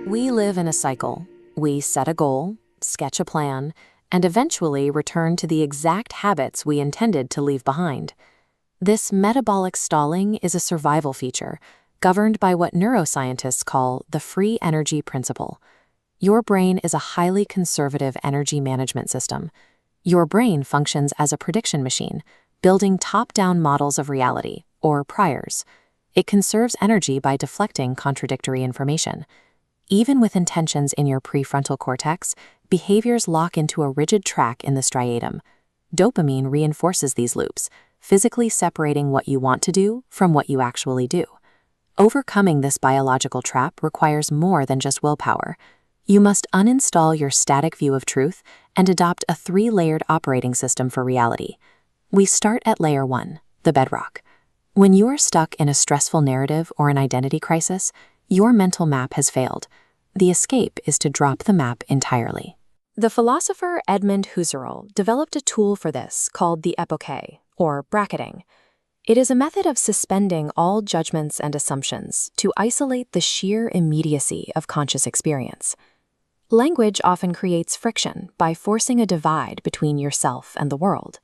We live in a cycle. We set a goal, sketch a plan, and eventually return to the exact habits we intended to leave behind. This metabolic stalling is a survival feature, governed by what neuroscientists call the free energy principle. Your brain is a highly conservative energy management system. Your brain functions as a prediction machine, building top-down models of reality, or priors. It conserves energy by deflecting contradictory information. Even with intentions in your prefrontal cortex, behaviors lock into a rigid track in the striatum. Dopamine reinforces these loops, physically separating what you want to do from what you actually do. Overcoming this biological trap requires more than just willpower. You must uninstall your static view of truth and adopt a 3-layered operating system for reality. We start at layer 1, the bedrock. When you are stuck in a stressful narrative or an identity crisis, your mental map has failed. The escape is to drop the map entirely. The philosopher Edmund Husserl developed a tool for this called the epoche, or bracketing. It is a method of suspending all judgments and assumptions to isolate the sheer immediacy of conscious experience. Language often creates friction by forcing a divide between yourself and the world.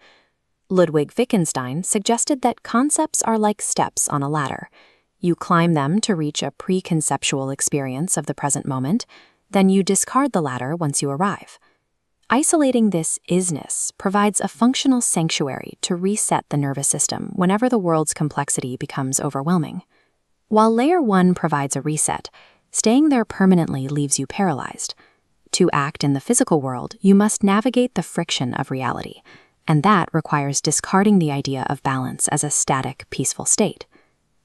Ludwig Wittgenstein suggested that concepts are like steps on a ladder. You climb them to reach a pre-conceptual experience of the present moment, then you discard the ladder once you arrive. Isolating this isness provides a functional sanctuary to reset the nervous system whenever the world's complexity becomes overwhelming. While layer 1 provides a reset, staying there permanently leaves you paralyzed. To act in the physical world, you must navigate the friction of reality, and that requires discarding the idea of balance as a static, peaceful state.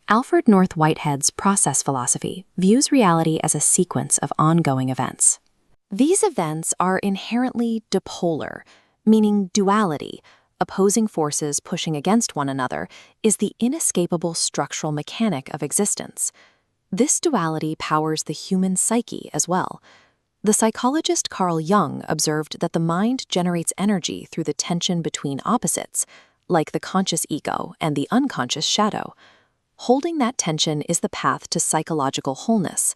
Alfred North Whitehead's process philosophy views reality as a sequence of ongoing events. These events are inherently dipolar, meaning duality, opposing forces pushing against one another, is the inescapable structural mechanic of existence. This duality powers the human psyche as well. The psychologist Carl Jung observed that the mind generates energy through the tension between opposites, like the conscious ego and the unconscious shadow. Holding that tension is the path to psychological wholeness.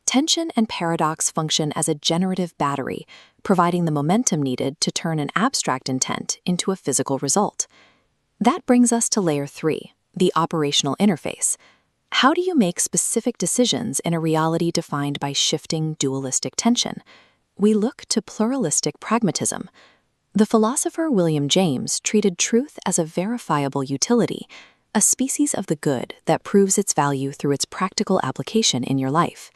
Tension and paradox function as a generative battery, providing the momentum needed to turn an abstract intent into a physical result. That brings us to layer 3, the operational interface. How do you make specific decisions in a reality defined by shifting dualistic tension? We look to pluralistic pragmatism. The philosopher William James treated truth as a verifiable utility, a species of the good that proves its value through its practical application in your life.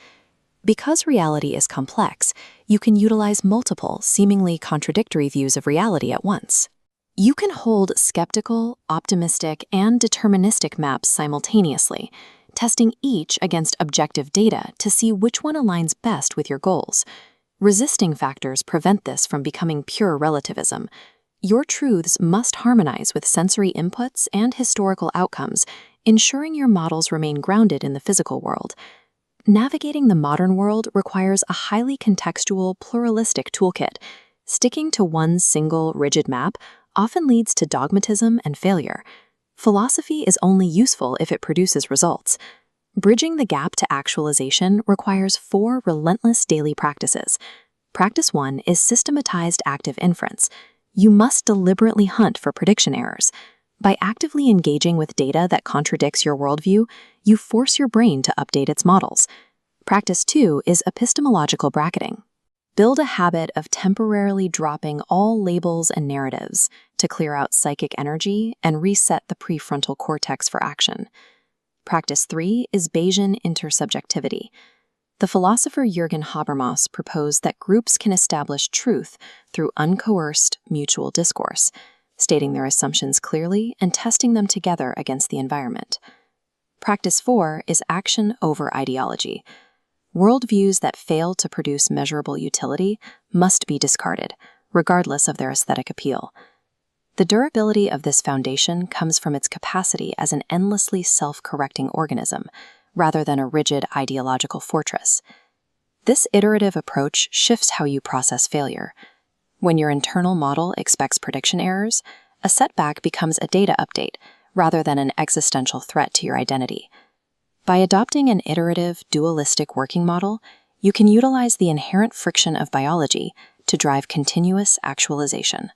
Because reality is complex, you can utilize multiple, seemingly contradictory views of reality at once. You can hold skeptical, optimistic, and deterministic maps simultaneously, testing each against objective data to see which one aligns best with your goals. Resisting factors prevent this from becoming pure relativism. Your truths must harmonize with sensory inputs and historical outcomes, ensuring your models remain grounded in the physical world. Navigating the modern world requires a highly contextual, pluralistic toolkit. Sticking to one single, rigid map often leads to dogmatism and failure. Philosophy is only useful if it produces results. Bridging the gap to actualization requires 4 relentless daily practices. Practice 1 is systematized active inference. You must deliberately hunt for prediction errors. By actively engaging with data that contradicts your worldview, you force your brain to update its models. Practice 2 is epistemological bracketing. Build a habit of temporarily dropping all labels and narratives to clear out psychic energy and reset the prefrontal cortex for action. Practice 3 is Bayesian intersubjectivity. The philosopher Jürgen Habermas proposed that groups can establish truth through uncoerced mutual discourse, stating their assumptions clearly and testing them together against the environment. Practice 4 is action over ideology. Worldviews that fail to produce measurable utility must be discarded, regardless of their aesthetic appeal. The durability of this foundation comes from its capacity as an endlessly self-correcting organism, rather than a rigid ideological fortress. This iterative approach shifts how you process failure. When your internal model expects prediction errors, a setback becomes a data update rather than an existential threat to your identity. By adopting an iterative, dualistic working model, you can utilize the inherent friction of biology to drive continuous actualization.